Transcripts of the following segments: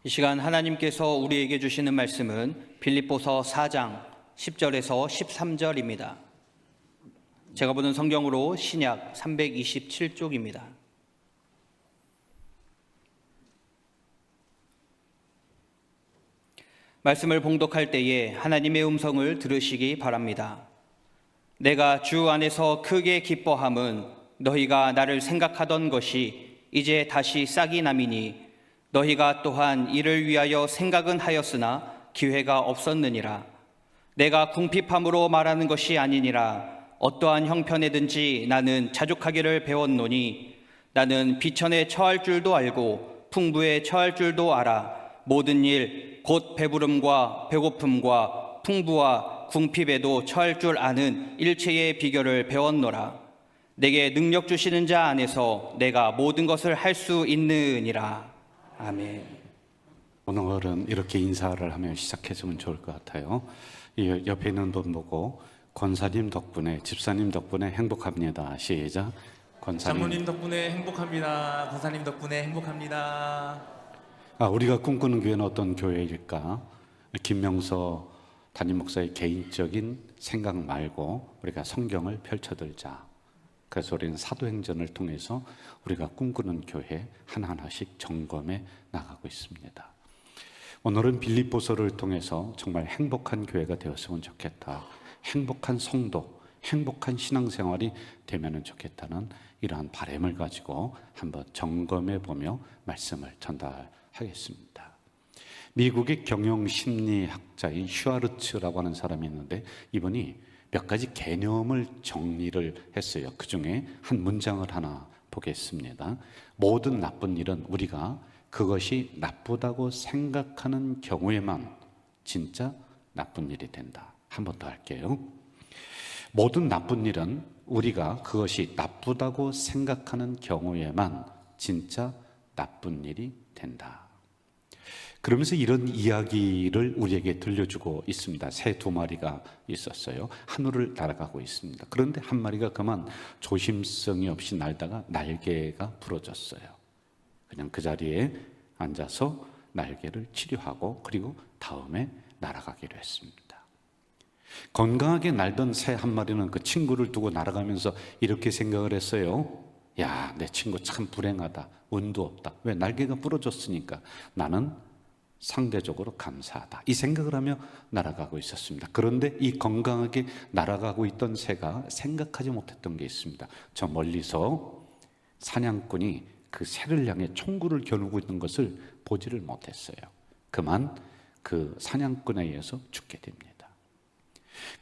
이 시간 하나님께서 우리에게 주시는 말씀은 빌립보서 4장 10절에서 13절입니다. 제가 보는 성경으로 신약 327쪽입니다. 말씀을 봉독할 때에 하나님의 음성을 들으시기 바랍니다. 내가 주 안에서 크게 기뻐함은 너희가 나를 생각하던 것이 이제 다시 싹이 남이니 너희가 또한 이를 위하여 생각은 하였으나 기회가 없었느니라. 내가 궁핍함으로 말하는 것이 아니니라. 어떠한 형편에든지 나는 자족하기를 배웠노니 나는 비천에 처할 줄도 알고 풍부에 처할 줄도 알아. 모든 일 곧 배부름과 배고픔과 풍부와 궁핍에도 처할 줄 아는 일체의 비결을 배웠노라. 내게 능력 주시는 자 안에서 내가 모든 것을 할 수 있느니라. 아멘. 오늘은 이렇게 인사를 하며 시작했으면 좋을 것 같아요. 옆에 있는 분 보고 권사님 덕분에, 집사님 덕분에 행복합니다. 시작. 권사님. 장로님 덕분에 행복합니다. 권사님 덕분에 행복합니다. 우리가 꿈꾸는 교회는 어떤 교회일까? 김명서 담임 목사의 개인적인 생각 말고 우리가 성경을 펼쳐들자. 그래서 우리는 사도행전을 통해서 우리가 꿈꾸는 교회 하나하나씩 점검해 나가고 있습니다. 오늘은 빌립보서를 통해서 정말 행복한 교회가 되었으면 좋겠다. 행복한 성도, 행복한 신앙생활이 되면 좋겠다는 이러한 바람을 가지고 한번 점검해 보며 말씀을 전달하겠습니다. 미국의 경영심리학자인 슈아르츠라고 하는 사람이 있는데 이분이 몇 가지 개념을 정리를 했어요. 그 중에 한 문장을 하나 보겠습니다. 모든 나쁜 일은 우리가 그것이 나쁘다고 생각하는 경우에만 진짜 나쁜 일이 된다. 한 번 더 할게요. 모든 나쁜 일은 우리가 그것이 나쁘다고 생각하는 경우에만 진짜 나쁜 일이 된다. 그러면서 이런 이야기를 우리에게 들려주고 있습니다. 새 두 마리가 있었어요. 하늘을 날아가고 있습니다. 그런데 한 마리가 그만 조심성이 없이 날다가 날개가 부러졌어요. 그냥 그 자리에 앉아서 날개를 치료하고 그리고 다음에 날아가기로 했습니다. 건강하게 날던 새 한 마리는 그 친구를 두고 날아가면서 이렇게 생각을 했어요. 야, 내 친구 참 불행하다. 운도 없다. 왜? 날개가 부러졌으니까. 나는 상대적으로 감사하다. 이 생각을 하며 날아가고 있었습니다. 그런데 이 건강하게 날아가고 있던 새가 생각하지 못했던 게 있습니다. 저 멀리서 사냥꾼이 그 새를 향해 총구를 겨누고 있는 것을 보지를 못했어요. 그만 그 사냥꾼에 의해서 죽게 됩니다.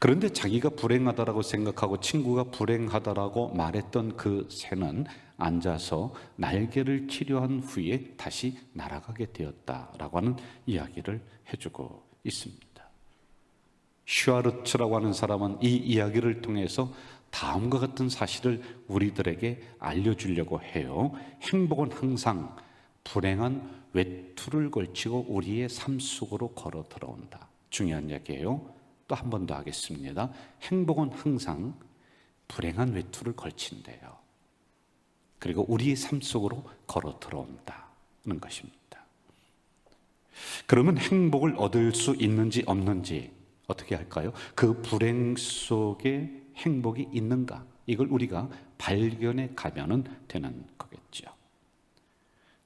그런데 자기가 불행하다라고 생각하고 친구가 불행하다라고 말했던 그 새는 앉아서 날개를 치료한 후에 다시 날아가게 되었다라고 하는 이야기를 해주고 있습니다. 슈아르츠라고 하는 사람은 이 이야기를 통해서 다음과 같은 사실을 우리들에게 알려주려고 해요. 행복은 항상 불행한 외투를 걸치고 우리의 삶 속으로 걸어 들어온다. 중요한 얘기예요. 또 한 번 더 하겠습니다. 행복은 항상 불행한 외투를 걸친대요. 그리고 우리의 삶 속으로 걸어 들어온다는 것입니다. 그러면 행복을 얻을 수 있는지 없는지 어떻게 할까요? 그 불행 속에 행복이 있는가? 이걸 우리가 발견해 가면은 되는 거겠죠.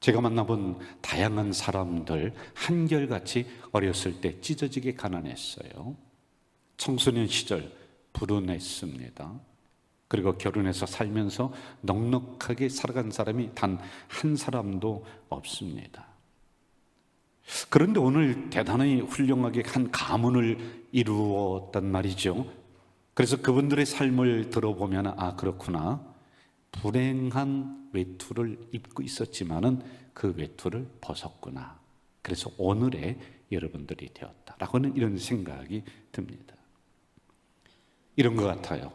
제가 만나본 다양한 사람들 한결같이 어렸을 때 찢어지게 가난했어요. 청소년 시절 불운했습니다. 그리고 결혼해서 살면서 넉넉하게 살아간 사람이 단 한 사람도 없습니다. 그런데 오늘 대단히 훌륭하게 한 가문을 이루었단 말이죠. 그래서 그분들의 삶을 들어보면 그렇구나. 불행한 외투를 입고 있었지만은 그 외투를 벗었구나. 그래서 오늘의 여러분들이 되었다라고는 이런 생각이 듭니다. 이런 것 같아요.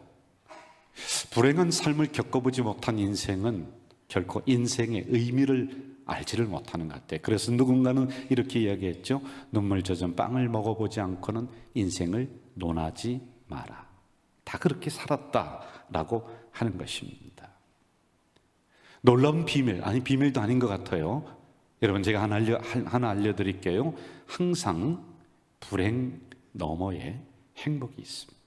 불행한 삶을 겪어보지 못한 인생은 결코 인생의 의미를 알지를 못하는 것 같아요. 그래서 누군가는 이렇게 이야기했죠. 눈물 젖은 빵을 먹어보지 않고는 인생을 논하지 마라. 다 그렇게 살았다라고 하는 것입니다. 놀라운 비밀, 비밀도 아닌 것 같아요. 여러분, 제가 하나 알려드릴게요. 항상 불행 너머에 행복이 있습니다.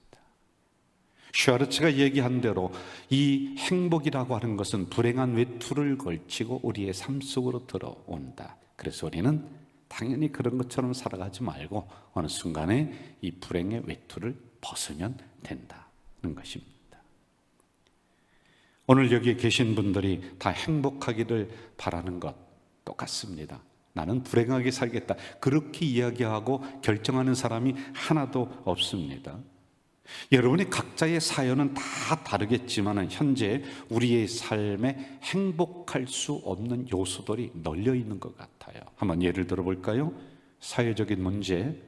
슈아르츠가 얘기한 대로 이 행복이라고 하는 것은 불행한 외투를 걸치고 우리의 삶 속으로 들어온다. 그래서 우리는 당연히 그런 것처럼 살아가지 말고 어느 순간에 이 불행의 외투를 벗으면 된다는 것입니다. 오늘 여기에 계신 분들이 다 행복하기를 바라는 것 똑같습니다. 나는 불행하게 살겠다, 그렇게 이야기하고 결정하는 사람이 하나도 없습니다. 여러분의 각자의 사연은 다 다르겠지만 현재 우리의 삶에 행복할 수 없는 요소들이 널려 있는 것 같아요. 한번 예를 들어볼까요? 사회적인 문제,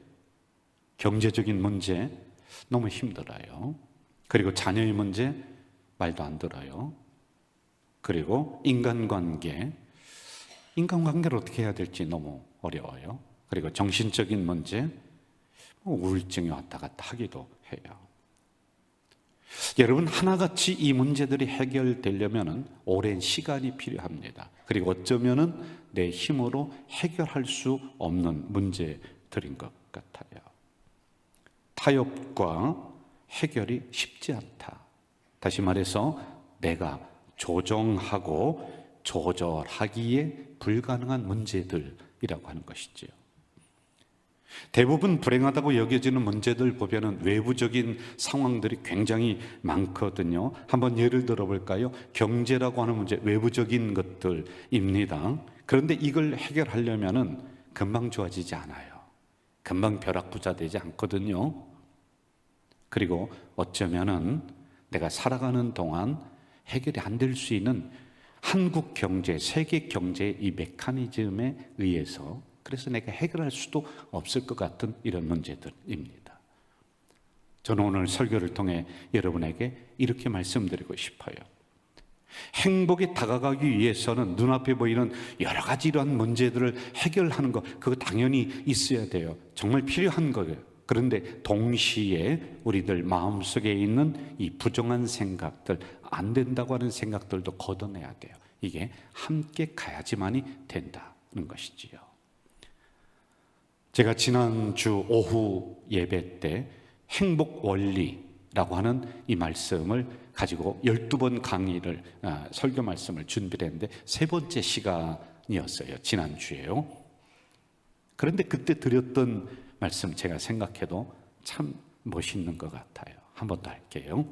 경제적인 문제 너무 힘들어요. 그리고 자녀의 문제 말도 안 들어요. 그리고 인간관계를 어떻게 해야 될지 너무 어려워요. 그리고 정신적인 문제, 우울증이 왔다 갔다 하기도 해요. 여러분, 하나같이 이 문제들이 해결되려면 오랜 시간이 필요합니다. 그리고 어쩌면은 내 힘으로 해결할 수 없는 문제들인 것 같아요. 타협과 해결이 쉽지 않다. 다시 말해서 내가 조정하고 조절하기에 불가능한 문제들이라고 하는 것이지요. 대부분 불행하다고 여겨지는 문제들 보면은 외부적인 상황들이 굉장히 많거든요. 한번 예를 들어볼까요? 경제라고 하는 문제, 외부적인 것들입니다. 그런데 이걸 해결하려면은 금방 좋아지지 않아요. 금방 벼락부자 되지 않거든요. 그리고 어쩌면은 내가 살아가는 동안 해결이 안 될 수 있는 한국 경제, 세계 경제의 이 메커니즘에 의해서, 그래서 내가 해결할 수도 없을 것 같은 이런 문제들입니다. 저는 오늘 설교를 통해 여러분에게 이렇게 말씀드리고 싶어요. 행복에 다가가기 위해서는 눈앞에 보이는 여러 가지 이러한 문제들을 해결하는 것, 그거 당연히 있어야 돼요. 정말 필요한 거예요. 그런데 동시에 우리들 마음속에 있는 이 부정한 생각들, 안 된다고 하는 생각들도 걷어내야 돼요. 이게 함께 가야지만이 된다는 것이지요. 제가 지난주 오후 예배 때 행복 원리라고 하는 이 말씀을 가지고 12번 강의를, 설교 말씀을 준비를 했는데 세 번째 시간이었어요. 지난주에요. 그런데 그때 드렸던 말씀 제가 생각해도 참 멋있는 것 같아요. 한 번 더 할게요.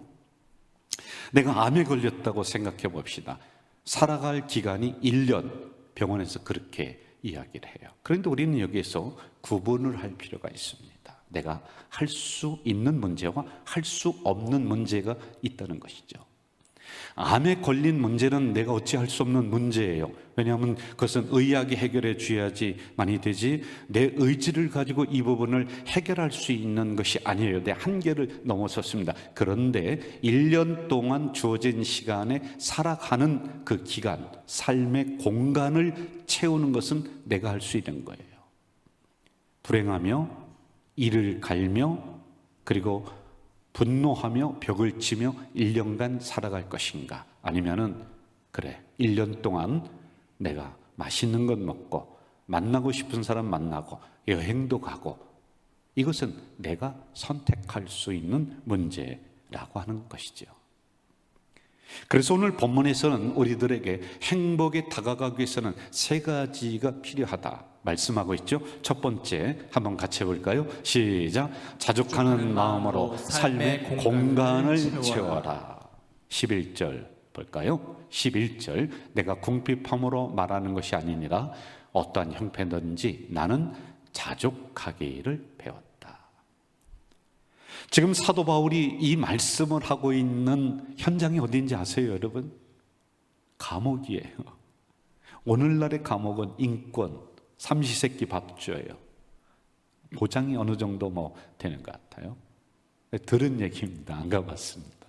내가 암에 걸렸다고 생각해 봅시다. 살아갈 기간이 1년, 병원에서 그렇게 이야기를 해요. 그런데 우리는 여기에서 구분을 할 필요가 있습니다. 내가 할 수 있는 문제와 할 수 없는 문제가 있다는 것이죠. 암에 걸린 문제는 내가 어찌할 수 없는 문제예요. 왜냐하면 그것은 의학이 해결해 줘야지만이 되지, 내 의지를 가지고 이 부분을 해결할 수 있는 것이 아니에요. 내 한계를 넘어섰습니다. 그런데 1년 동안 주어진 시간에 살아가는 그 기간, 삶의 공간을 채우는 것은 내가 할 수 있는 거예요. 불행하며 이를 갈며 그리고 분노하며 벽을 치며 1년간 살아갈 것인가, 아니면은 그래 1년 동안 내가 맛있는 것 먹고 만나고 싶은 사람 만나고 여행도 가고, 이것은 내가 선택할 수 있는 문제라고 하는 것이죠. 그래서 오늘 본문에서는 우리들에게 행복에 다가가기 위해서는 세 가지가 필요하다 말씀하고 있죠. 첫 번째, 한번 같이 해볼까요? 시작. 자족하는 마음으로 삶의 공간을 채워라. 11절 볼까요? 11절, 내가 궁핍함으로 말하는 것이 아니니라 어떠한 형편든지 나는 자족하기를 배웠다. 지금 사도 바울이 이 말씀을 하고 있는 현장이 어딘지 아세요, 여러분? 감옥이에요. 오늘날의 감옥은 인권, 삼시세끼 밥 줘요. 보장이 어느 정도 되는 것 같아요. 들은 얘기입니다. 안 가봤습니다.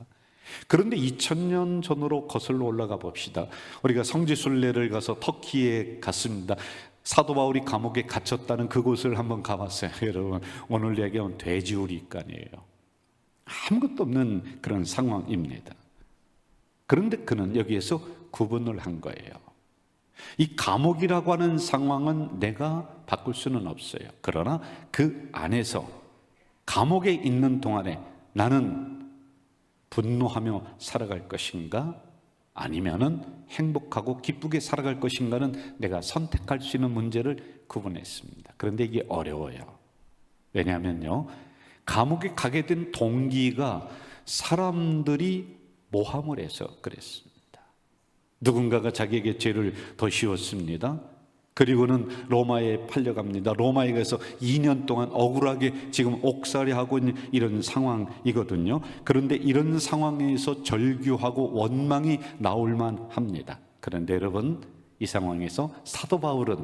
그런데 2000년 전으로 거슬러 올라가 봅시다. 우리가 성지순례를 가서 터키에 갔습니다. 사도 바울이 감옥에 갇혔다는 그곳을 한번 가봤어요. 여러분, 오늘 얘기하면 돼지우리간이에요. 아무것도 없는 그런 상황입니다. 그런데 그는 여기에서 구분을 한 거예요. 이 감옥이라고 하는 상황은 내가 바꿀 수는 없어요. 그러나 그 안에서 감옥에 있는 동안에 나는 분노하며 살아갈 것인가? 아니면은 행복하고 기쁘게 살아갈 것인가는 내가 선택할 수 있는 문제를 구분했습니다. 그런데 이게 어려워요. 왜냐하면요, 감옥에 가게 된 동기가 사람들이 모함을 해서 그랬습니다. 누군가가 자기에게 죄를 더 씌웠습니다. 그리고는 로마에 팔려갑니다. 로마에 가서 2년 동안 억울하게 지금 옥살이하고 있는 이런 상황이거든요. 그런데 이런 상황에서 절규하고 원망이 나올만 합니다. 그런데 여러분, 이 상황에서 사도 바울은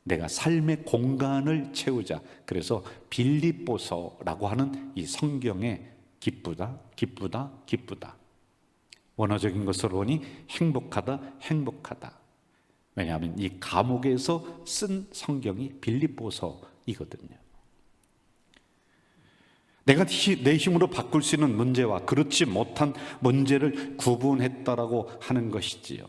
내가 삶의 공간을 채우자, 그래서 빌립보서라고 하는 이 성경에 기쁘다, 기쁘다, 기쁘다, 원어적인 것으로 보니 행복하다, 행복하다. 왜냐하면 이 감옥에서 쓴 성경이 빌립보서이거든요. 내가 내 힘으로 바꿀 수 있는 문제와 그렇지 못한 문제를 구분했다라고 하는 것이지요.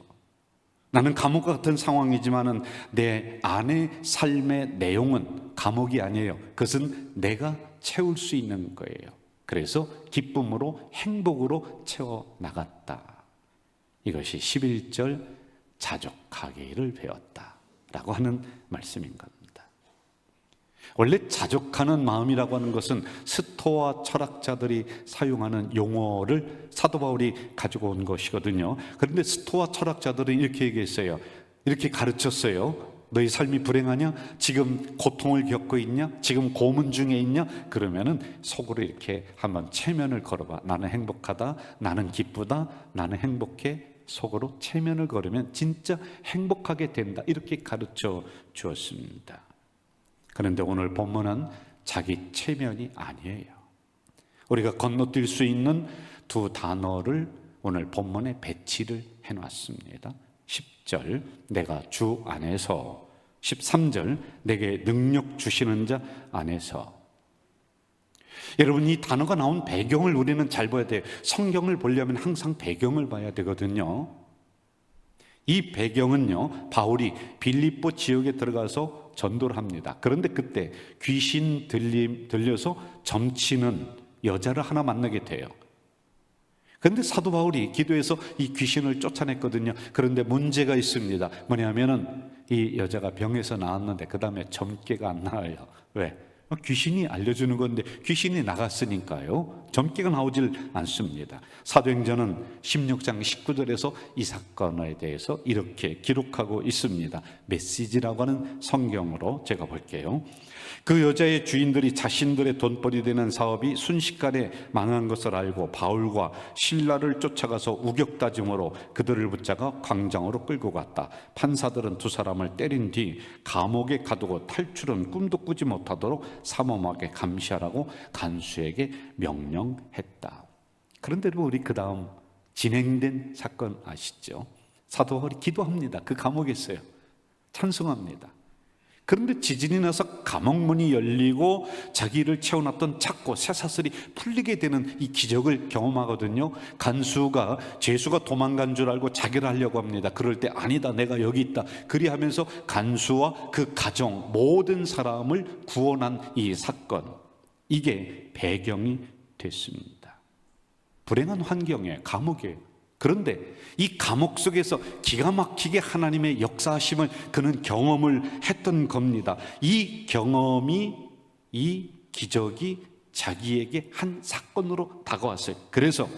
나는 감옥과 같은 상황이지만은 내 안의 삶의 내용은 감옥이 아니에요. 그것은 내가 채울 수 있는 거예요. 그래서 기쁨으로, 행복으로 채워 나갔다. 이것이 11절 자족하기를 배웠다라고 하는 말씀인 겁니다. 원래 자족하는 마음이라고 하는 것은 스토아 철학자들이 사용하는 용어를 사도 바울이 가지고 온 것이거든요. 그런데 스토아 철학자들은 이렇게 얘기했어요. 이렇게 가르쳤어요. 너희 삶이 불행하냐? 지금 고통을 겪고 있냐? 지금 고문 중에 있냐? 그러면은 속으로 이렇게 한번 체면을 걸어봐. 나는 행복하다, 나는 기쁘다, 나는 행복해. 속으로 체면을 걸으면 진짜 행복하게 된다. 이렇게 가르쳐 주었습니다. 그런데 오늘 본문은 자기 체면이 아니에요. 우리가 건너뛸 수 있는 두 단어를 오늘 본문에 배치를 해놨습니다. 10절 내가 주 안에서, 13절 내게 능력 주시는 자 안에서. 여러분, 이 단어가 나온 배경을 우리는 잘 봐야 돼요. 성경을 보려면 항상 배경을 봐야 되거든요. 이 배경은요, 바울이 빌립보 지역에 들어가서 전도를 합니다. 그런데 그때 귀신 들려서 점치는 여자를 하나 만나게 돼요. 그런데 사도 바울이 기도해서 이 귀신을 쫓아냈거든요. 그런데 문제가 있습니다. 뭐냐면은 이 여자가 병에서 나왔는데 그 다음에 점괘가 안 나와요. 왜? 귀신이 알려주는 건데 귀신이 나갔으니까요, 점괘가 나오질 않습니다. 사도행전은 16장 19절에서 이 사건에 대해서 이렇게 기록하고 있습니다. 메시지라고 하는 성경으로 제가 볼게요. 그 여자의 주인들이 자신들의 돈벌이 되는 사업이 순식간에 망한 것을 알고 바울과 실라를 쫓아가서 우격다짐으로 그들을 붙잡아 광장으로 끌고 갔다. 판사들은 두 사람을 때린 뒤 감옥에 가두고 탈출은 꿈도 꾸지 못하도록 삼엄하게 감시하라고 간수에게 명령했다. 그런데 우리 그 다음 진행된 사건 아시죠? 사도 바울이 기도합니다. 그 감옥에 있어요. 찬송합니다. 그런데 지진이 나서 감옥문이 열리고 자기를 채워놨던 착고 쇠사슬이 풀리게 되는 이 기적을 경험하거든요. 간수가 죄수가 도망간 줄 알고 자결을 하려고 합니다. 그럴 때 아니다, 내가 여기 있다. 그리하면서 간수와 그 가정 모든 사람을 구원한 이 사건, 이게 배경이 됐습니다. 불행한 환경에, 감옥에. 그런데 이 감옥 속에서 기가 막히게 하나님의 역사하심을 그는 경험을 했던 겁니다. 이 경험이, 이 기적이 자기에게 한 사건으로 다가왔어요. 그래서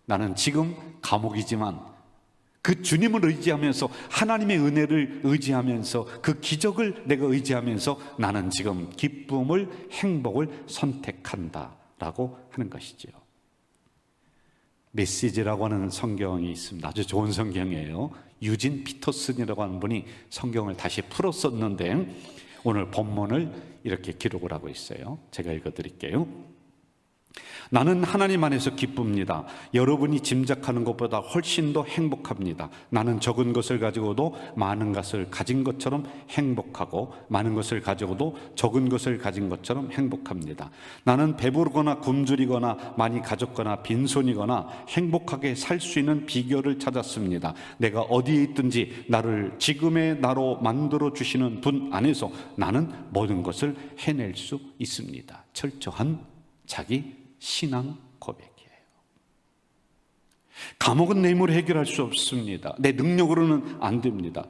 나는 지금 감옥이지만 그 주님을 의지하면서, 하나님의 은혜를 의지하면서, 그 기적을 내가 의지하면서 나는 지금 기쁨을, 행복을 선택한다라고 하는 것이죠. 메시지라고 하는 성경이 있습니다. 아주 좋은 성경이에요. 유진 피터슨이라고 하는 분이 성경을 다시 풀었었는데 오늘 본문을 이렇게 기록을 하고 있어요. 제가 읽어드릴게요. 나는 하나님 안에서 기쁩니다. 여러분이 짐작하는 것보다 훨씬 더 행복합니다. 나는 적은 것을 가지고도 많은 것을 가진 것처럼 행복하고, 많은 것을 가지고도 적은 것을 가진 것처럼 행복합니다. 나는 배부르거나 굶주리거나 많이 가졌거나 빈손이거나 행복하게 살 수 있는 비결을 찾았습니다. 내가 어디에 있든지 나를 지금의 나로 만들어 주시는 분 안에서 나는 모든 것을 해낼 수 있습니다. 철저한 자기 신앙 고백이에요. 감옥은 내 힘으로 해결할 수 없습니다. 내 능력으로는 안 됩니다.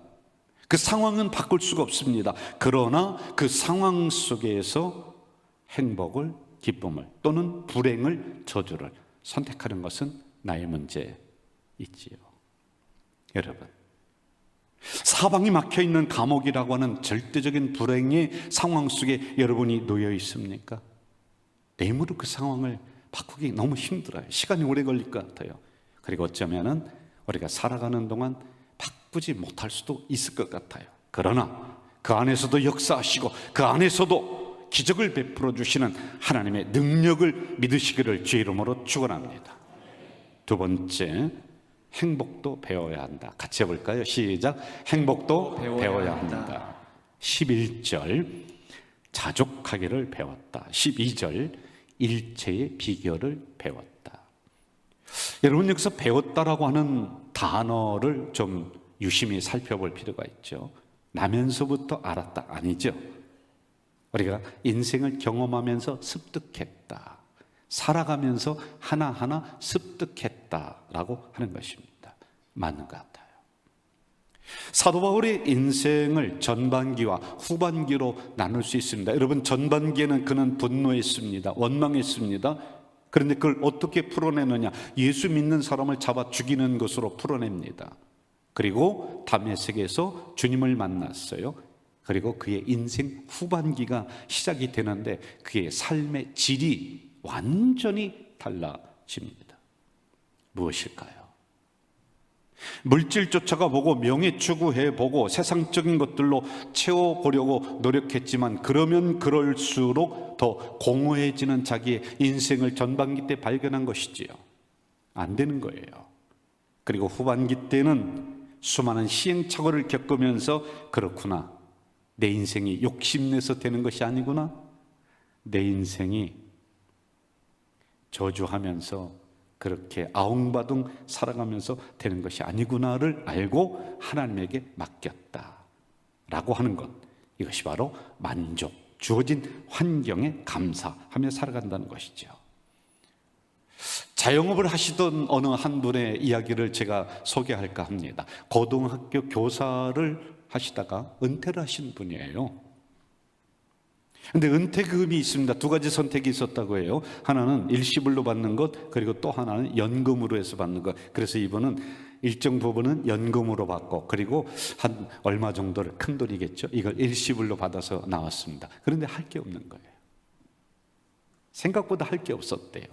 그 상황은 바꿀 수가 없습니다. 그러나 그 상황 속에서 행복을, 기쁨을 또는 불행을, 저주를 선택하는 것은 나의 문제이지요. 여러분, 사방이 막혀있는 감옥이라고 하는 절대적인 불행의 상황 속에 여러분이 놓여 있습니까? 내 힘으로 그 상황을 바꾸기 너무 힘들어요. 시간이 오래 걸릴 것 같아요. 그리고 어쩌면은 우리가 살아가는 동안 바꾸지 못할 수도 있을 것 같아요. 그러나 그 안에서도 역사하시고 그 안에서도 기적을 베풀어 주시는 하나님의 능력을 믿으시기를 주의 이름으로 축원합니다. 두 번째, 행복도 배워야 한다. 같이 해볼까요? 시작. 행복도 배워야 한다. 11절 자족하기를 배웠다. 12절 일체의 비결을 배웠다. 여러분, 여기서 배웠다라고 하는 단어를 좀 유심히 살펴볼 필요가 있죠. 나면서부터 알았다 아니죠. 우리가 인생을 경험하면서 습득했다, 살아가면서 하나하나 습득했다라고 하는 것입니다. 맞는 것 같아요. 사도 바울의 인생을 전반기와 후반기로 나눌 수 있습니다. 여러분, 전반기에는 그는 분노했습니다. 원망했습니다. 그런데 그걸 어떻게 풀어내느냐? 예수 믿는 사람을 잡아 죽이는 것으로 풀어냅니다. 그리고 다메섹에서 주님을 만났어요. 그리고 그의 인생 후반기가 시작이 되는데 그의 삶의 질이 완전히 달라집니다. 무엇일까요? 물질 쫓아가보고 명예 추구해보고 세상적인 것들로 채워보려고 노력했지만 그러면 그럴수록 더 공허해지는 자기의 인생을 전반기 때 발견한 것이지요. 안 되는 거예요. 그리고 후반기 때는 수많은 시행착오를 겪으면서 그렇구나, 내 인생이 욕심내서 되는 것이 아니구나, 내 인생이 저주하면서 그렇게 아웅바둥 살아가면서 되는 것이 아니구나를 알고 하나님에게 맡겼다라고 하는 것, 이것이 바로 만족, 주어진 환경에 감사하며 살아간다는 것이죠. 자영업을 하시던 어느 한 분의 이야기를 제가 소개할까 합니다. 고등학교 교사를 하시다가 은퇴를 하신 분이에요. 근데 은퇴금이 있습니다. 두 가지 선택이 있었다고 해요. 하나는 일시불로 받는 것, 그리고 또 하나는 연금으로 해서 받는 것. 그래서 이분은 일정 부분은 연금으로 받고, 그리고 한 얼마 정도를, 큰 돈이겠죠, 이걸 일시불로 받아서 나왔습니다. 그런데 할 게 없는 거예요. 생각보다 할 게 없었대요.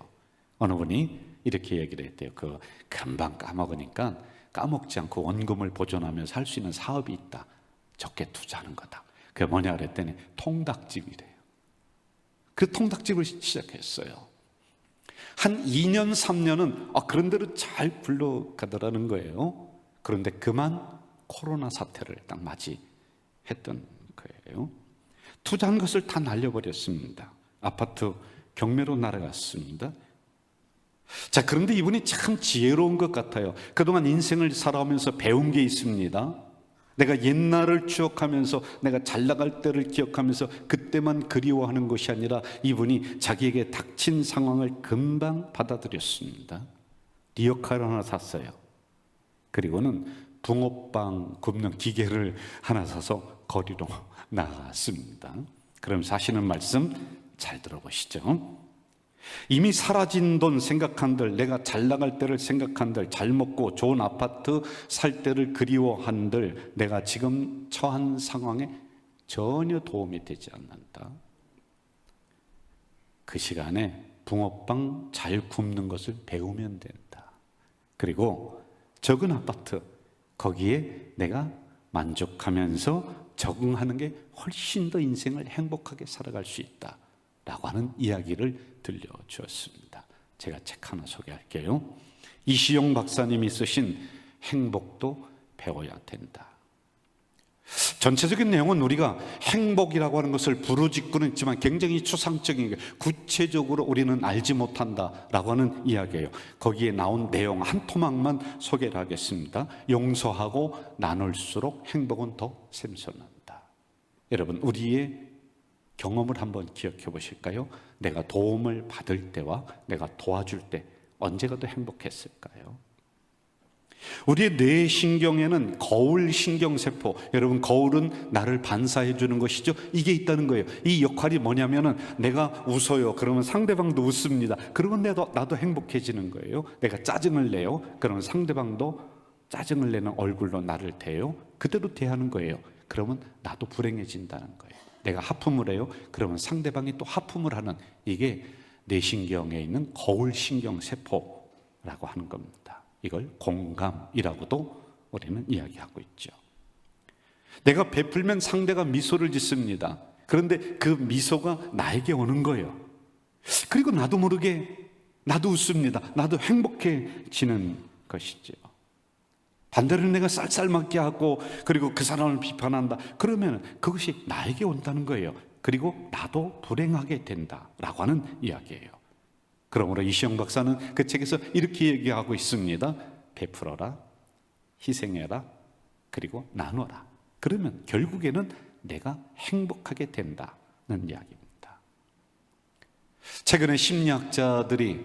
어느 분이 이렇게 얘기를 했대요. 그 금방 까먹으니까 까먹지 않고 원금을 보존하면서 할 수 있는 사업이 있다. 적게 투자하는 거다. 그게 뭐냐 그랬더니 통닭집이래요. 그 통닭집을 시작했어요. 한 2년 3년은 그런 대로 잘 굴러가더라는 거예요. 그런데 그만 코로나 사태를 딱 맞이했던 거예요. 투자한 것을 다 날려버렸습니다. 아파트 경매로 날아갔습니다. 자, 그런데 이분이 참 지혜로운 것 같아요. 그동안 인생을 살아오면서 배운 게 있습니다. 내가 옛날을 추억하면서 내가 잘 나갈 때를 기억하면서 그때만 그리워하는 것이 아니라 이분이 자기에게 닥친 상황을 금방 받아들였습니다. 리어카를 하나 샀어요. 그리고는 붕어빵 굽는 기계를 하나 사서 거리로 나갔습니다. 그러면서 하시는 말씀 잘 들어보시죠. 이미 사라진 돈 생각한들, 내가 잘 나갈 때를 생각한들, 잘 먹고 좋은 아파트 살 때를 그리워한들, 내가 지금 처한 상황에 전혀 도움이 되지 않는다. 그 시간에 붕어빵 잘 굽는 것을 배우면 된다. 그리고 적은 아파트, 거기에 내가 만족하면서 적응하는 게 훨씬 더 인생을 행복하게 살아갈 수 있다 라고 하는 이야기를 들려주었습니다. 제가 책 하나 소개할게요. 이시영 박사님이 쓰신 행복도 배워야 된다. 전체적인 내용은 우리가 행복이라고 하는 것을 부르짖고는 있지만 굉장히 추상적인, 구체적으로 우리는 알지 못한다라고 하는 이야기예요. 거기에 나온 내용 한 토막만 소개를 하겠습니다. 용서하고 나눌수록 행복은 더 샘솟는다. 여러분, 우리의 경험을 한번 기억해 보실까요? 내가 도움을 받을 때와 내가 도와줄 때 언제가 더 행복했을까요? 우리의 뇌신경에는 거울 신경세포, 여러분 거울은 나를 반사해 주는 것이죠. 이게 있다는 거예요. 이 역할이 뭐냐면은 내가 웃어요. 그러면 상대방도 웃습니다. 그러면 나도 행복해지는 거예요. 내가 짜증을 내요. 그러면 상대방도 짜증을 내는 얼굴로 나를 대요. 그대로 대하는 거예요. 그러면 나도 불행해진다는 거예요. 내가 하품을 해요. 그러면 상대방이 또 하품을 하는, 이게 뇌신경에 있는 거울 신경세포라고 하는 겁니다. 이걸 공감이라고도 우리는 이야기하고 있죠. 내가 베풀면 상대가 미소를 짓습니다. 그런데 그 미소가 나에게 오는 거예요. 그리고 나도 모르게 나도 웃습니다. 나도 행복해지는 것이죠. 반대로 내가 쌀쌀맞게 하고 그리고 그 사람을 비판한다. 그러면 그것이 나에게 온다는 거예요. 그리고 나도 불행하게 된다라고 하는 이야기예요. 그러므로 이시영 박사는 그 책에서 이렇게 얘기하고 있습니다. 베풀어라, 희생해라, 그리고 나눠라. 그러면 결국에는 내가 행복하게 된다는 이야기입니다. 최근에 심리학자들이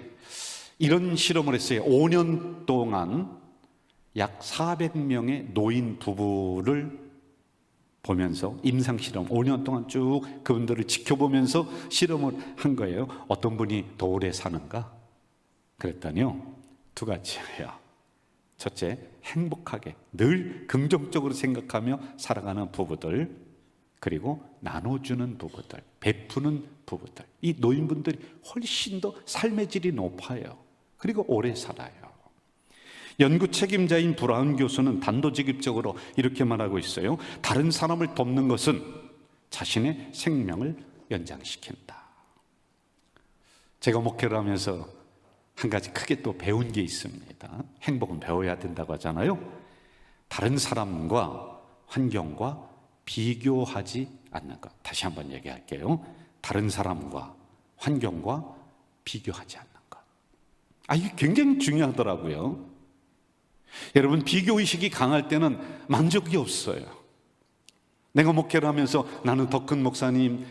이런 실험을 했어요. 5년 동안 약 400명의 노인 부부를 보면서 임상실험 5년 동안 쭉 그분들을 지켜보면서 실험을 한 거예요. 어떤 분이 더 오래 사는가? 그랬더니요, 두 가지예요. 첫째, 행복하게 늘 긍정적으로 생각하며 살아가는 부부들, 그리고 나눠주는 부부들, 베푸는 부부들. 이 노인분들이 훨씬 더 삶의 질이 높아요. 그리고 오래 살아요. 연구 책임자인 브라운 교수는 단도직입적으로 이렇게 말하고 있어요. 다른 사람을 돕는 것은 자신의 생명을 연장시킨다. 제가 목회를 하면서 한 가지 크게 또 배운 게 있습니다. 행복은 배워야 된다고 하잖아요. 다른 사람과 환경과 비교하지 않는 것. 다시 한번 얘기할게요. 다른 사람과 환경과 비교하지 않는 것. 이게 굉장히 중요하더라고요. 여러분, 비교의식이 강할 때는 만족이 없어요. 내가 목회를 하면서 나는 더 큰 목사님,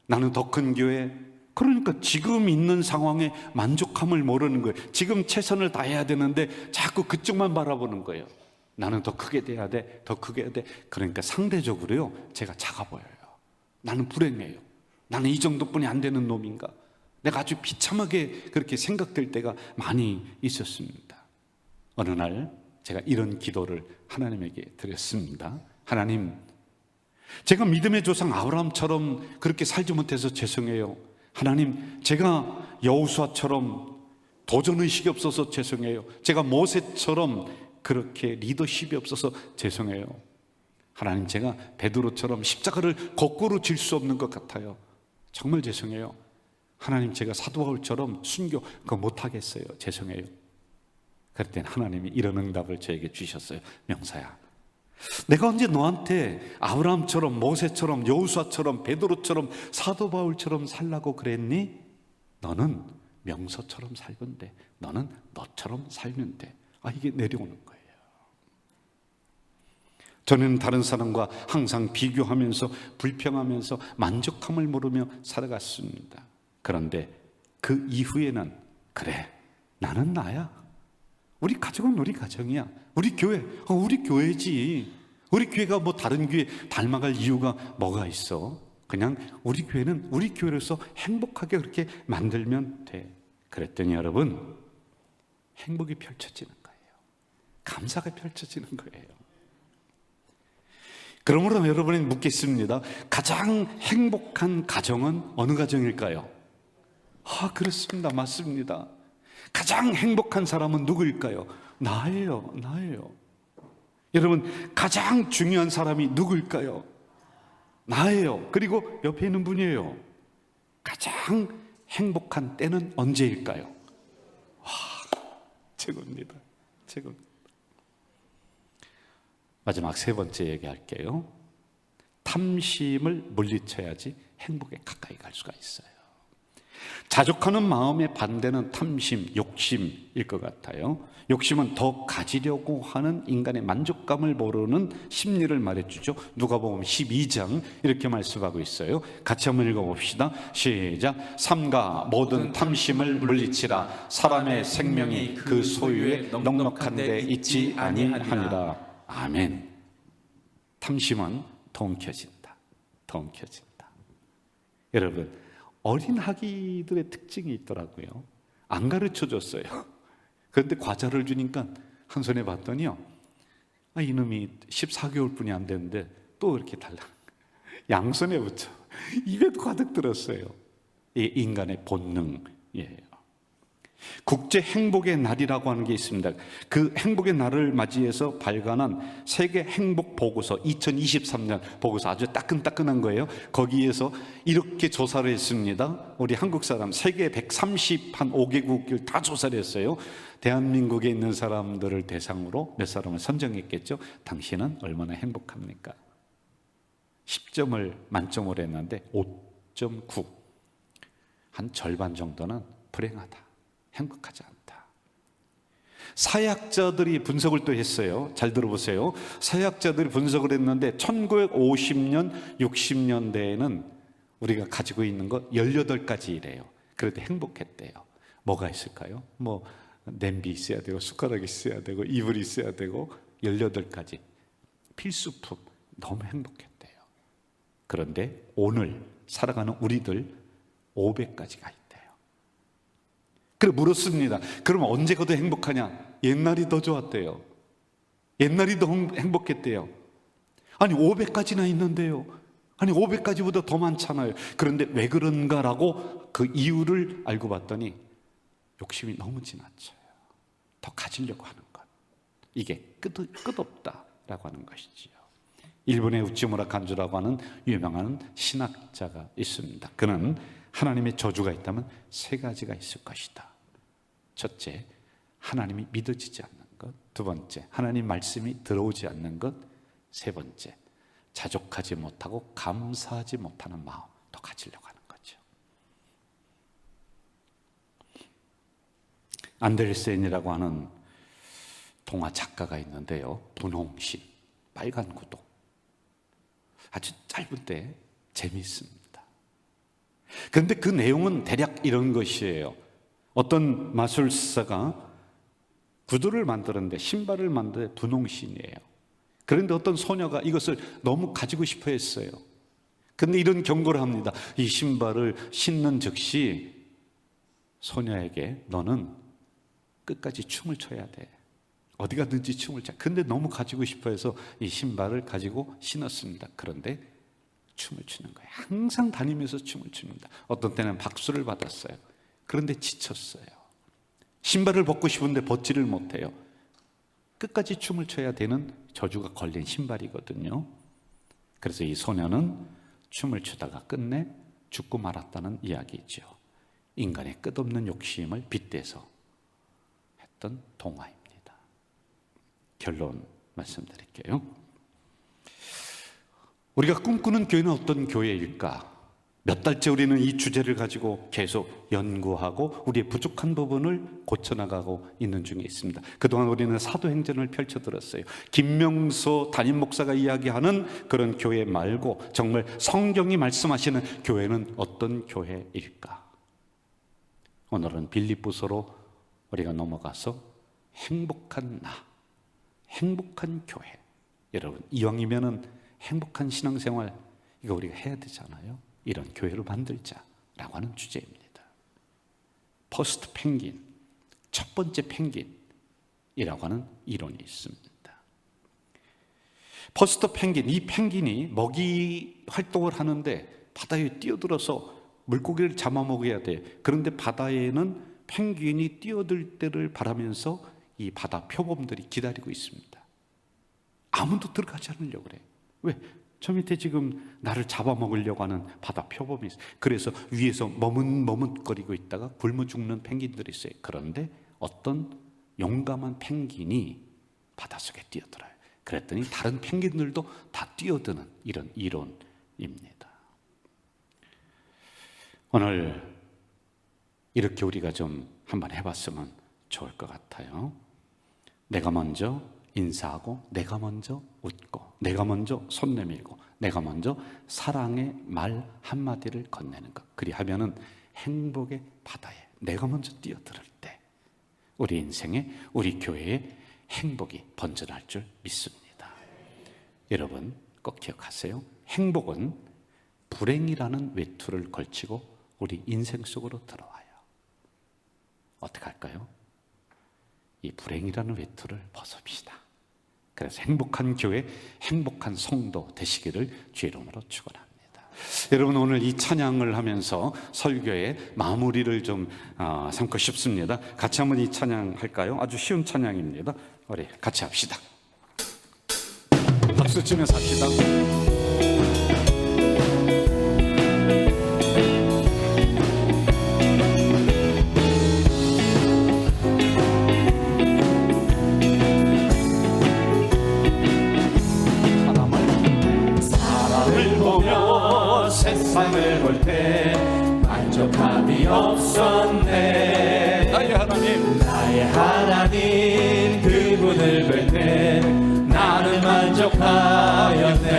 나는 더 큰 교회, 그러니까 지금 있는 상황에 만족함을 모르는 거예요. 지금 최선을 다해야 되는데 자꾸 그쪽만 바라보는 거예요. 나는 더 크게 돼야 돼, 더 크게 해야 돼. 그러니까 상대적으로요, 제가 작아 보여요. 나는 불행해요. 나는 이 정도뿐이 안 되는 놈인가? 내가 아주 비참하게 그렇게 생각될 때가 많이 있었습니다. 어느 날 제가 이런 기도를 하나님에게 드렸습니다. 하나님, 제가 믿음의 조상 아브라함처럼 그렇게 살지 못해서 죄송해요. 하나님, 제가 여호수아처럼 도전의식이 없어서 죄송해요. 제가 모세처럼 그렇게 리더십이 없어서 죄송해요. 하나님, 제가 베드로처럼 십자가를 거꾸로 질 수 없는 것 같아요. 정말 죄송해요. 하나님, 제가 사도 바울처럼 순교 그거 못하겠어요. 죄송해요. 그럴 땐 하나님이 이런 응답을 저에게 주셨어요. 명사야, 내가 언제 너한테 아브라함처럼 모세처럼 여호수아처럼 베드로처럼 사도 바울처럼 살라고 그랬니? 너는 명서처럼 살면 돼. 너는 너처럼 살면 돼. 이게 내려오는 거예요. 저는 다른 사람과 항상 비교하면서 불평하면서 만족함을 모르며 살아갔습니다. 그런데 그 이후에는 그래, 나는 나야. 우리 가정은 우리 가정이야. 우리 교회, 우리 교회지. 우리 교회가 뭐 다른 교회 닮아갈 이유가 뭐가 있어? 그냥 우리 교회는 우리 교회로서 행복하게 그렇게 만들면 돼. 그랬더니 여러분, 행복이 펼쳐지는 거예요. 감사가 펼쳐지는 거예요. 그러므로 여러분이 묻겠습니다. 가장 행복한 가정은 어느 가정일까요? 그렇습니다. 맞습니다. 가장 행복한 사람은 누구일까요? 나예요. 여러분, 가장 중요한 사람이 누구일까요? 나예요. 그리고 옆에 있는 분이에요. 가장 행복한 때는 언제일까요? 와, 최고입니다. 최고입니다. 마지막 세 번째 얘기할게요. 탐심을 물리쳐야지 행복에 가까이 갈 수가 있어요. 자족하는 마음의 반대는 탐심, 욕심일 것 같아요. 욕심은 더 가지려고 하는 인간의 만족감을 모르는 심리를 말해주죠. 누가복음 12장 이렇게 말씀하고 있어요. 같이 한번 읽어봅시다. 시작. 삼가 모든 탐심을 물리치라. 사람의 생명이 그 소유에 넉넉한 데 있지 아니하니라. 아멘. 탐심은 더 움켜진다. 더 움켜진다. 여러분, 어린 아기들의 특징이 있더라고요. 안 가르쳐 줬어요. 그런데 과자를 주니까 한 손에 봤더니요, 이놈이 14개월 뿐이 안 됐는데 또 이렇게 달라. 양손에 붙여 입에도 가득 들었어요. 이 인간의 본능이에요. 국제 행복의 날이라고 하는 게 있습니다. 그 행복의 날을 맞이해서 발간한 세계 행복 보고서 2023년 보고서, 아주 따끈따끈한 거예요. 거기에서 이렇게 조사를 했습니다. 우리 한국 사람 세계 135개국을 다 조사를 했어요. 대한민국에 있는 사람들을 대상으로 몇 사람을 선정했겠죠. 당신은 얼마나 행복합니까? 10점을 만점으로 했는데 5.9, 한 절반 정도는 불행하다, 행복하지 않다. 사회학자들이 분석을 또 했어요. 잘 들어보세요. 사회학자들이 분석을 했는데 1950년, 60년대에는 우리가 가지고 있는 것 18가지래요. 그래도 행복했대요. 뭐가 있을까요? 뭐 냄비 있어야 되고, 숟가락이 있어야 되고, 이불이 있어야 되고, 18가지 필수품, 너무 행복했대요. 그런데 오늘 살아가는 우리들 500가지가 있대요. 그래 물었습니다. 그럼 언제가 더 행복하냐? 옛날이 더 좋았대요. 옛날이 더 행복했대요. 아니 500가지나 있는데요. 아니 500가지보다 더 많잖아요. 그런데 왜 그런가라고 그 이유를 알고 봤더니 욕심이 너무 지나쳐요. 더 가지려고 하는 것. 이게 끝없다라고 하는 것이지요. 일본의 우치무라 간주라고 하는 유명한 신학자가 있습니다. 그는 하나님의 저주가 있다면 3가지가 있을 것이다. 첫째, 하나님이 믿어지지 않는 것. 두 번째, 하나님 말씀이 들어오지 않는 것. 세 번째, 자족하지 못하고 감사하지 못하는 마음, 더 가지려고 하는 거죠. 안데르센이라고 하는 동화 작가가 있는데요. 분홍신, 빨간 구두. 아주 짧은데 재미있습니다. 그런데 그 내용은 대략 이런 것이에요. 어떤 마술사가 구두를 만드는데, 신발을 만드는데 분홍신이에요. 그런데 어떤 소녀가 이것을 너무 가지고 싶어 했어요. 그런데 이런 경고를 합니다. 이 신발을 신는 즉시 소녀에게 너는 끝까지 춤을 춰야 돼. 어디 가든지 춤을 춰. 근데 너무 가지고 싶어 해서 이 신발을 가지고 신었습니다. 그런데 춤을 추는 거예요. 항상 다니면서 춤을 춥니다. 어떤 때는 박수를 받았어요. 그런데 지쳤어요. 신발을 벗고 싶은데 벗지를 못해요. 끝까지 춤을 춰야 되는 저주가 걸린 신발이거든요. 그래서 이 소녀는 춤을 추다가 끝내 죽고 말았다는 이야기죠. 인간의 끝없는 욕심을 빗대서 했던 동화입니다. 결론 말씀드릴게요. 우리가 꿈꾸는 교회는 어떤 교회일까? 몇 달째 우리는 이 주제를 가지고 계속 연구하고 우리의 부족한 부분을 고쳐나가고 있는 중에 있습니다. 그동안 우리는 사도행전을 펼쳐들었어요. 김명수 담임 목사가 이야기하는 그런 교회 말고 정말 성경이 말씀하시는 교회는 어떤 교회일까? 오늘은 빌립보서로 우리가 넘어가서 행복한 나, 행복한 교회. 여러분, 이왕이면은 행복한 신앙생활 이거 우리가 해야 되잖아요. 이런 교회를 만들자라고 하는 주제입니다. 퍼스트 펭귄, 첫 번째 펭귄이라고 하는 이론이 있습니다. 퍼스트 펭귄, 이 펭귄이 먹이 활동을 하는데 바다에 뛰어들어서 물고기를 잡아먹어야 돼. 그런데 바다에는 펭귄이 뛰어들 때를 바라면서 이 바다 표범들이 기다리고 있습니다. 아무도 들어가지 않으려고 그래. 왜? 저 밑에 지금 나를 잡아먹으려고 하는 바다 표범이 있어요. 그래서 위에서 머뭇머뭇거리고 있다가 굶어 죽는 펭귄들이 있어요. 그런데 어떤 용감한 펭귄이 바닷속에 뛰어들어요. 그랬더니 다른 펭귄들도 다 뛰어드는 이런 이론입니다. 오늘 이렇게 우리가 좀 한번 해봤으면 좋을 것 같아요. 내가 먼저 인사하고, 내가 먼저 웃고, 내가 먼저 손 내밀고, 내가 먼저 사랑의 말 한마디를 건네는 것. 그리하면은 행복의 바다에 내가 먼저 뛰어들을 때 우리 인생에, 우리 교회에 행복이 번져날 줄 믿습니다. 여러분 꼭 기억하세요. 행복은 불행이라는 외투를 걸치고 우리 인생 속으로 들어와요. 어떻게 할까요? 이 불행이라는 외투를 벗읍시다. 그래서 행복한 교회, 행복한 성도 되시기를 주의 이름으로 축원합니다. 여러분 오늘 이 찬양을 하면서 설교의 마무리를 좀 삼고 싶습니다. 같이 한번 이 찬양 할까요? 아주 쉬운 찬양입니다. 우리 같이 합시다. 박수 치면서 합시다. 세상을 볼 때 만족함이 없었네. 나의 하나님 그분을 볼 때 나는 만족하였네.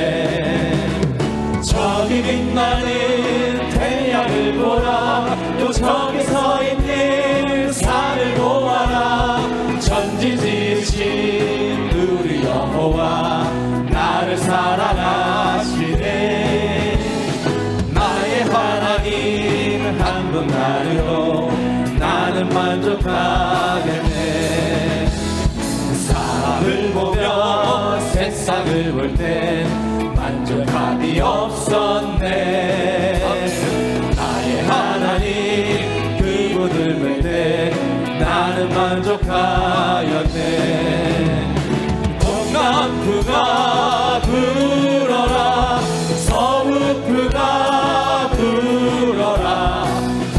저기 빛나는 태양을 보라, 또 저기 서 있는 산을 보아라. 천지 지으신 우리 여호와 나를 사랑하시네. 하나님 한 분만으로 나는 만족하겠네. 사람을 보며 세상을 볼 때 만족함이 없었네. 나의 하나님 그분을 볼 때 나는 만족하였네. 동남풍아 불어라, 서북풍아 불어라.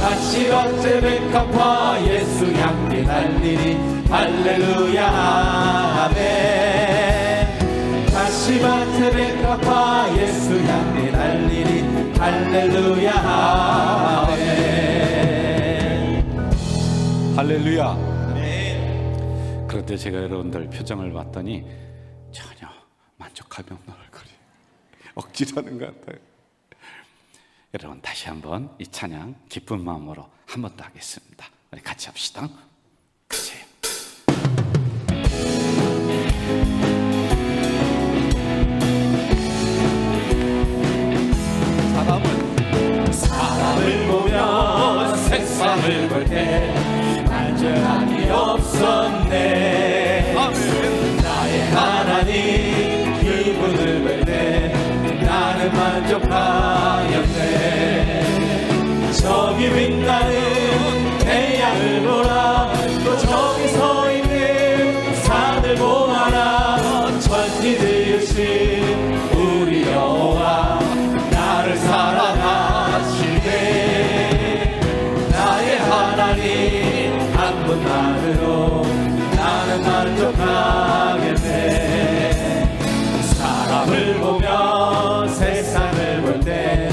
다시밭에 백합화 예수 향기 날리리. 할렐루야 아멘. 다시밭에 백합화 예수 향기 날리리. 할렐루야 아멘. 할렐루야. 아멘. 그런데 제가 여러분들 표정을 봤더니 전혀 만족함이 없는 얼굴이 억지로 하는 것 같아요. 여러분 다시 한번 이 찬양 기쁜 마음으로 한 번 더 하겠습니다. 우리 같이 합시다. 같이. 사람을 보며 세상을 볼 때 만족함이 없었네. 나의 하나님 그분을 볼 때 나는 만족하였네. 저기 빛나는 태양을 보라, 또 저기 서 있는 산을 보아라. 천지 지으신 우리 여호와 나를 사랑하시네. 나의 하나님 한 분만으로 나는 만족하겠네. 사람을 보며 세상을 볼 때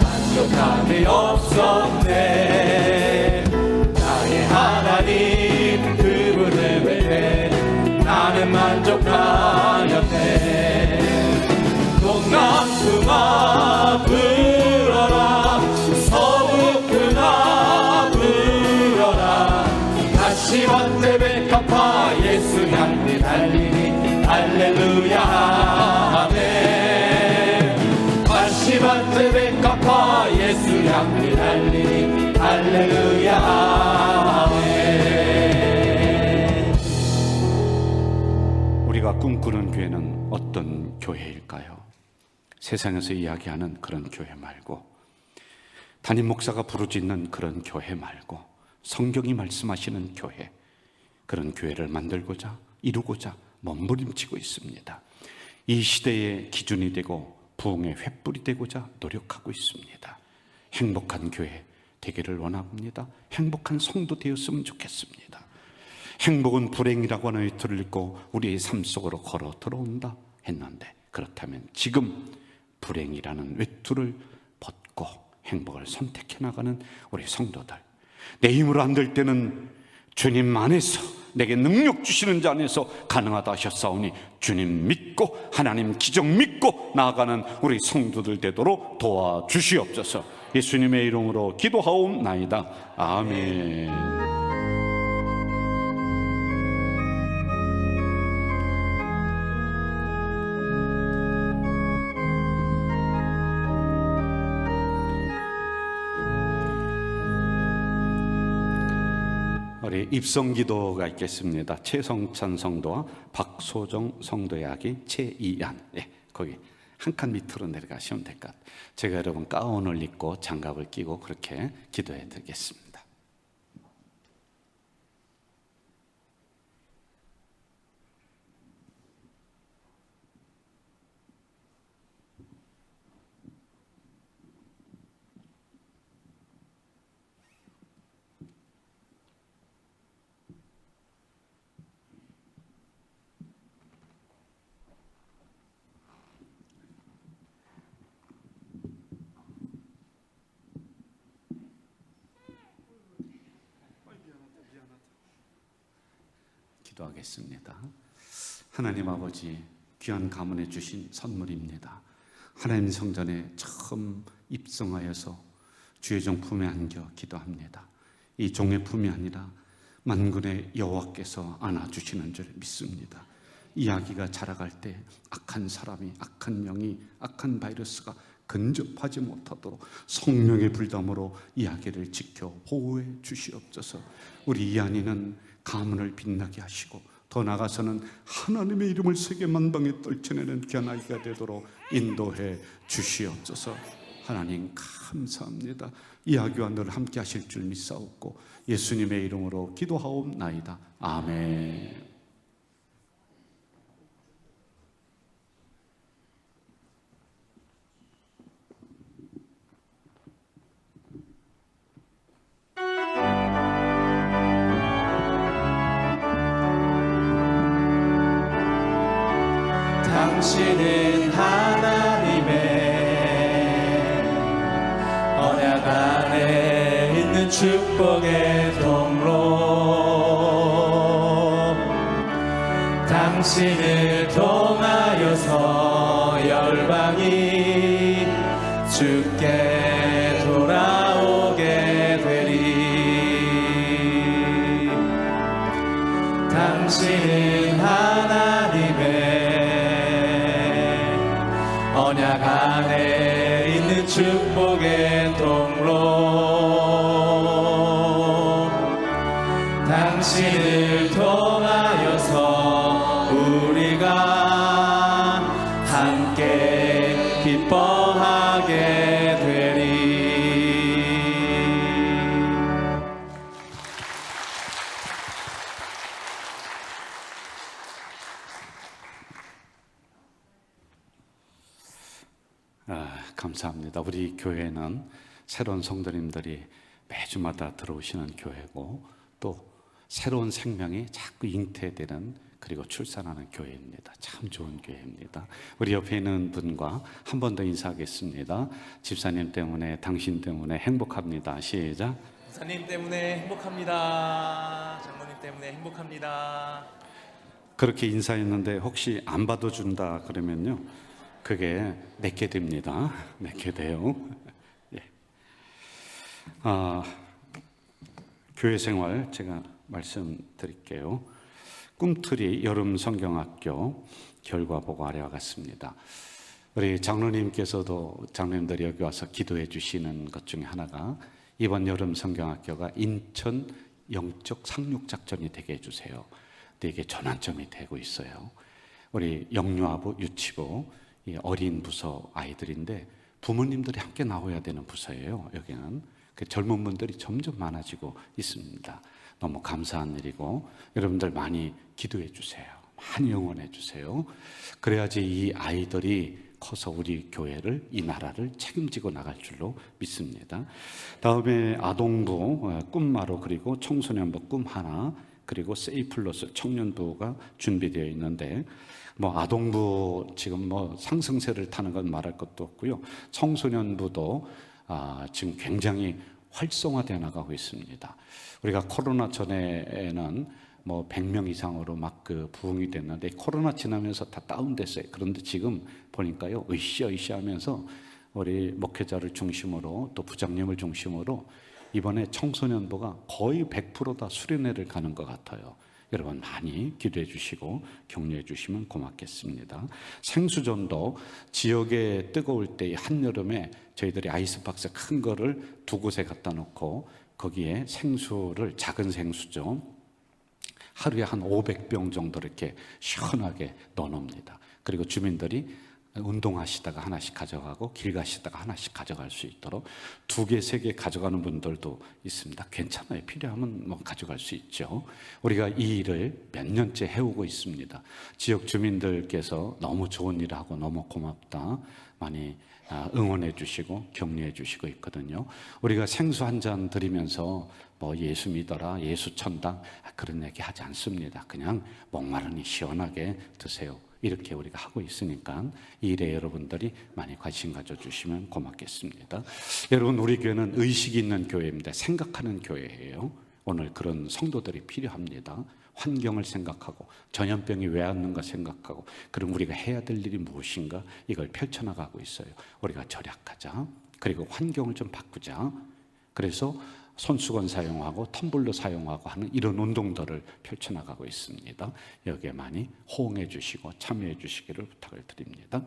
만족함이 없었네. 나의 하나님 그분을 볼 때 나는 만족하였네. 동남풍아 불어라, 서북풍아 불어라. 다시밭에 백합화 예수 향기 달리니. 할렐루야 아멘. 다시밭에 백합화 예수 향기 달리니. 할렐루야 아멘. 우리가 꿈꾸는 교회는 어떤 교회일까요? 세상에서 이야기하는 그런 교회 말고, 담임 목사가 부르짖는 그런 교회 말고, 성경이 말씀하시는 교회, 그런 교회를 만들고자, 이루고자 몸부림치고 있습니다. 이 시대의 기준이 되고 부흥의 횃불이 되고자 노력하고 있습니다. 행복한 교회 되기를 원합니다. 행복한 성도 되었으면 좋겠습니다. 행복은 불행이라고 하는 외투를 입고 우리의 삶 속으로 걸어 들어온다 했는데, 그렇다면 지금 불행이라는 외투를 벗고 행복을 선택해 나가는 우리 성도들, 내 힘으로 안 될 때는 주님 안에서, 내게 능력 주시는 자 안에서 가능하다 하셨사오니 주님 믿고 하나님 기정 믿고 나아가는 우리 성도들 되도록 도와주시옵소서. 예수님의 이름으로 기도하옵나이다. 아멘. 우리 입성기도가 있겠습니다. 최성찬 성도와 박소정 성도의 아기 최이안, 거기 한 칸 밑으로 내려가시면 될 것 같아요. 제가 여러분 가운을 입고 장갑을 끼고 그렇게 기도해 드리겠습니다. 기도하겠습니다. 하나님 아버지, 귀한 가문에 주신 선물입니다. 하나님 성전에 처음 입성하여서 주의 종 품에 안겨 기도합니다. 이 종의 품이 아니라 만군의 여호와께서 안아주시는 줄 믿습니다. 이 아기가 자라갈 때 악한 사람이, 악한 영이, 악한 바이러스가 근접하지 못하도록 성령의 불담으로 이 아기를 지켜 보호해 주시옵소서. 우리 이한이는 가문을 빛나게 하시고 더 나아가서는 하나님의 이름을 세계 만방에 떨쳐내는 귀한 아이가 되도록 인도해 주시옵소서. 하나님 감사합니다. 이 아기와 늘 함께 하실 줄 믿사옵고 예수님의 이름으로 기도하옵나이다. 아멘. 당신은 하나님의 언약 안에 있는 축복의 통로, 당신을 통하여서 열방이 주께 돌아오게 되리. 당신은 하나님의 언약 안에 있는 축복의 통로, 당신을 통하여서 우리가 함께 기뻐하게 되리. 감사합니다. 우리 교회는 새로운 성도님들이 매주마다 들어오시는 교회고 또 새로운 생명이 자꾸 잉태되는, 그리고 출산하는 교회입니다. 참 좋은 교회입니다. 우리 옆에 있는 분과 한 번 더 인사하겠습니다. 집사님 때문에, 당신 때문에 행복합니다. 시작. 목사님 때문에 행복합니다. 장로님 때문에 행복합니다. 그렇게 인사했는데 혹시 안 받아준다 그러면요, 그게 내게 됩니다. 내게 돼요. 예. 교회 생활 제가 말씀드릴게요. 꿈틀이 여름 성경학교 결과 보고 아래와 같습니다. 우리 장로님께서도, 장로님들이 여기 와서 기도해 주시는 것 중에 하나가 이번 여름 성경학교가 인천 영적 상륙 작전이 되게 해주세요. 근데 이게 전환점이 되고 있어요. 우리 영유아부, 유치부, 이 어린 부서 아이들인데 부모님들이 함께 나와야 되는 부서예요. 여기는 그 젊은 분들이 점점 많아지고 있습니다. 너무 감사한 일이고 여러분들 많이 기도해 주세요. 많이 응원해 주세요. 그래야지 이 아이들이 커서 우리 교회를, 이 나라를 책임지고 나갈 줄로 믿습니다. 다음에 아동부 꿈마루, 그리고 청소년부 꿈 하나, 그리고 세이플러스 청년부가 준비되어 있는데, 아동부 지금 상승세를 타는 건 말할 것도 없고요. 청소년부도 지금 굉장히 활성화되어 나가고 있습니다. 우리가 코로나 전에는 100명 이상으로 막 부흥이 됐는데, 코로나 지나면서 다 다운됐어요. 그런데 지금 보니까요, 으쌰으쌰 하면서 우리 목회자를 중심으로 또 부장님을 중심으로 이번에 청소년부가 거의 100% 다 수련회를 가는 것 같아요. 여러분 많이 기도해 주시고 격려해 주시면 고맙겠습니다. 생수전도 지역에 뜨거울 때 한여름에 저희들이 아이스박스 큰 거를 두 곳에 갖다 놓고 거기에 생수를, 작은 생수죠, 하루에 한 500병 정도 이렇게 시원하게 넣어놓습니다. 그리고 주민들이 운동하시다가 하나씩 가져가고 길 가시다가 하나씩 가져갈 수 있도록 2개, 3개 가져가는 분들도 있습니다. 괜찮아요. 필요하면 가져갈 수 있죠. 우리가 이 일을 몇 년째 해오고 있습니다. 지역 주민들께서 너무 좋은 일을 하고 너무 고맙다 많이 응원해 주시고 격려해 주시고 있거든요. 우리가 생수 한 잔 드리면서 예수 믿어라, 예수 천당, 그런 얘기 하지 않습니다. 그냥 목마르니 시원하게 드세요. 이렇게 우리가 하고 있으니까 이 일에 여러분들이 많이 관심 가져주시면 고맙겠습니다. 여러분, 우리 교회는 의식이 있는 교회입니다. 생각하는 교회예요. 오늘 그런 성도들이 필요합니다. 환경을 생각하고 전염병이 왜 왔는가 생각하고, 그럼 우리가 해야 될 일이 무엇인가, 이걸 펼쳐나가고 있어요. 우리가 절약하자, 그리고 환경을 좀 바꾸자. 그래서 손수건 사용하고 텀블러 사용하고 하는 이런 운동들을 펼쳐나가고 있습니다. 여기에 많이 호응해 주시고 참여해 주시기를 부탁을 드립니다.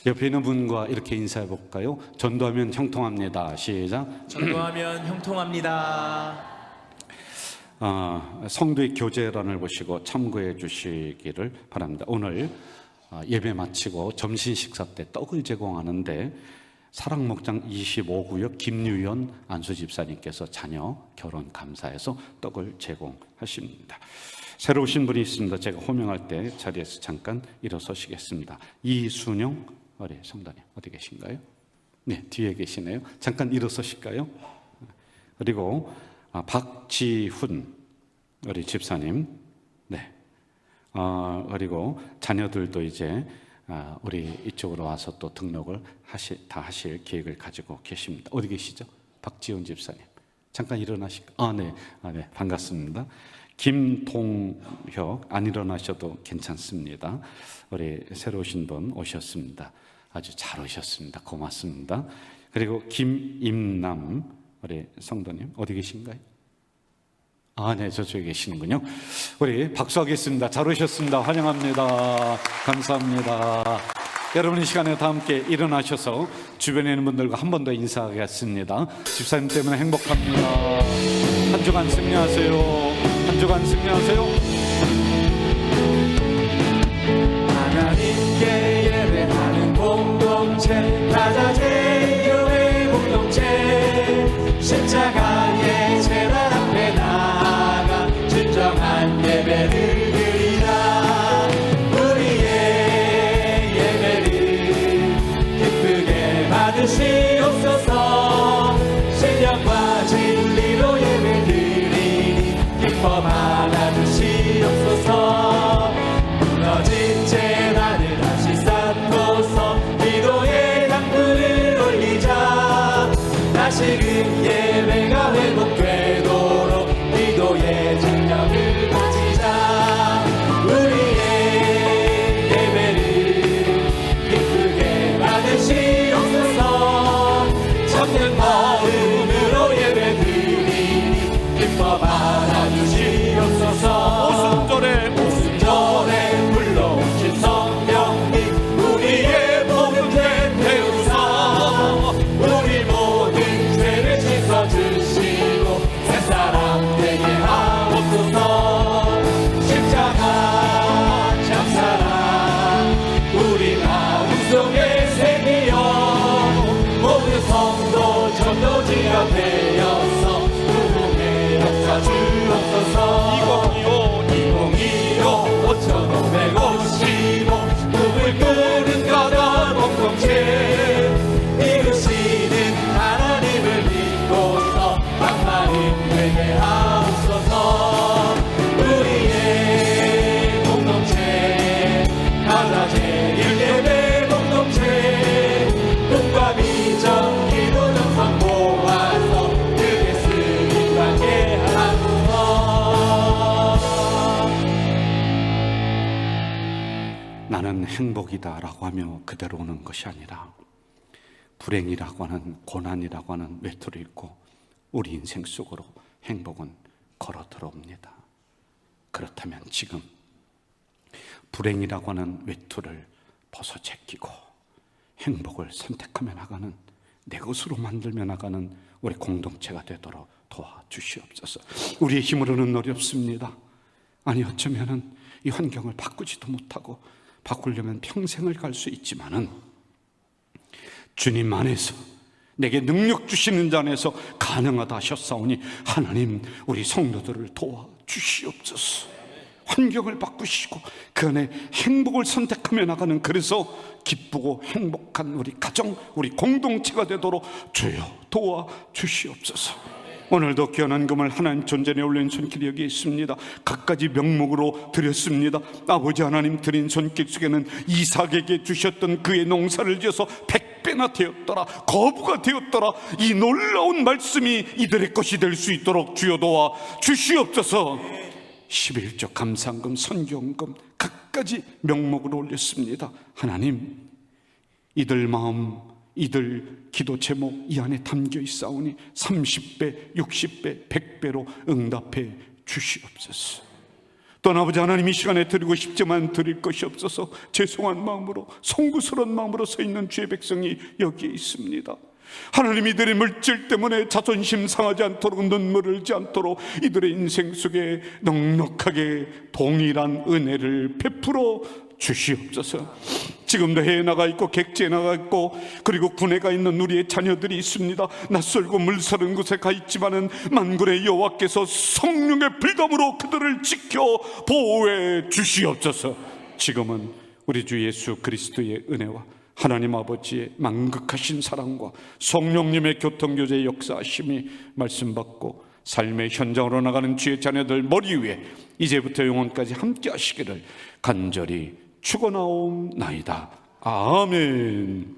옆에 있는 분과 이렇게 인사해 볼까요? 전도하면 형통합니다. 시작. 전도하면 형통합니다. 성도의 교제란을 보시고 참고해 주시기를 바랍니다. 오늘 예배 마치고 점심 식사 때 떡을 제공하는데, 사랑목장 25구역 김유연 안수집사님께서 자녀 결혼 감사해서 떡을 제공하십니다. 새로 오신 분이 있습니다. 제가 호명할 때 자리에서 잠깐 일어서시겠습니다. 이순영 성도님 어디 계신가요? 네, 뒤에 계시네요. 잠깐 일어서실까요? 그리고 박지훈 우리 집사님, 네, 그리고 자녀들도 이제 우리 이쪽으로 와서 또 등록을 다 하실 계획을 가지고 계십니다. 어디 계시죠? 박지훈 집사님, 잠깐 일어나실까요? 네, 반갑습니다. 김동혁, 안 일어나셔도 괜찮습니다. 우리 새로 오신 분 오셨습니다. 아주 잘 오셨습니다. 고맙습니다. 그리고 김임남 우리 성도님 어디 계신가요? 네, 저쪽에 계시는군요. 우리 박수하겠습니다. 잘 오셨습니다. 환영합니다. 감사합니다. 여러분, 이 시간에 다 함께 일어나셔서 주변에 있는 분들과 한 번 더 인사하겠습니다. 집사님 때문에 행복합니다. 한 주간 승리하세요. 한 주간 승리하세요. 하나님께 예배하는 공동체, 다자제 교회 공동체, 십자가의 재단 앞에 나아가 진정한 예배를 드리라. 우리의 예배를 기쁘게 받으시옵소서. 신령과 진리로 예배 드리니 기뻐 받아주시옵소서. 무너진 재단을 다시 쌓고서 기도의 당분을 올리자. 다시금 예배가 회복되도록 기도의 정력을 가지자. 우리의 예배를 기쁘게 받으시옵소서. 정녕 마음으로 예배 드리니 기뻐 받아주시옵소서. 오순절에 불러오신 성령님, 우리의 모든 죄 태우사 우리 모든 죄를 씻어주시고 행복이다라고 하며 그대로 오는 것이 아니라 불행이라고 하는, 고난이라고 하는 외투를 입고 우리 인생 속으로 행복은 걸어 들어옵니다. 그렇다면 지금 불행이라고 하는 외투를 벗어 제끼고 행복을 선택하며 나가는, 내 것으로 만들며 나가는 우리 공동체가 되도록 도와주시옵소서. 우리의 힘으로는 어렵습니다. 아니, 어쩌면은 이 환경을 바꾸지도 못하고, 바꾸려면 평생을 갈 수 있지만은 주님 안에서, 내게 능력 주시는 자 안에서 가능하다 하셨사오니 하나님, 우리 성도들을 도와주시옵소서. 환경을 바꾸시고 그 안에 행복을 선택하며 나가는, 그래서 기쁘고 행복한 우리 가정, 우리 공동체가 되도록 주여 도와주시옵소서. 오늘도 귀한 금을 하나님 존전에 올린 손길이 여기 있습니다. 갖가지 명목으로 드렸습니다. 아버지 하나님, 드린 손길 속에는 이삭에게 주셨던 그의 농사를 지어서 100배나 되었더라, 거부가 되었더라, 이 놀라운 말씀이 이들의 것이 될 수 있도록 주여 도와 주시옵소서. 11조 감사금, 선경금 갖가지 명목으로 올렸습니다. 하나님, 이들 마음, 이들 기도 제목 이 안에 담겨 있사오니 30배, 60배, 100배로 응답해 주시옵소서. 또 아버지 하나님, 이 시간에 드리고 싶지만 드릴 것이 없어서 죄송한 마음으로, 송구스러운 마음으로 서 있는 주의 백성이 여기에 있습니다. 하나님, 이들의 물질 때문에 자존심 상하지 않도록, 눈물 흘지 않도록 이들의 인생 속에 넉넉하게 동일한 은혜를 베풀어 주시옵소서. 지금도 해에 나가 있고 객지에 나가 있고, 그리고 군에 가 있는 우리의 자녀들이 있습니다. 낯설고 물서른 곳에 가 있지만은 만군의 여호와께서 성령의 불감으로 그들을 지켜 보호해 주시옵소서. 지금은 우리 주 예수 그리스도의 은혜와 하나님 아버지의 만극하신 사랑과 성령님의 교통교제의 역사하심이 말씀받고 삶의 현장으로 나가는 주의 자녀들 머리 위에 이제부터 영원까지 함께 하시기를 간절히 축원하옵나이다. 아멘.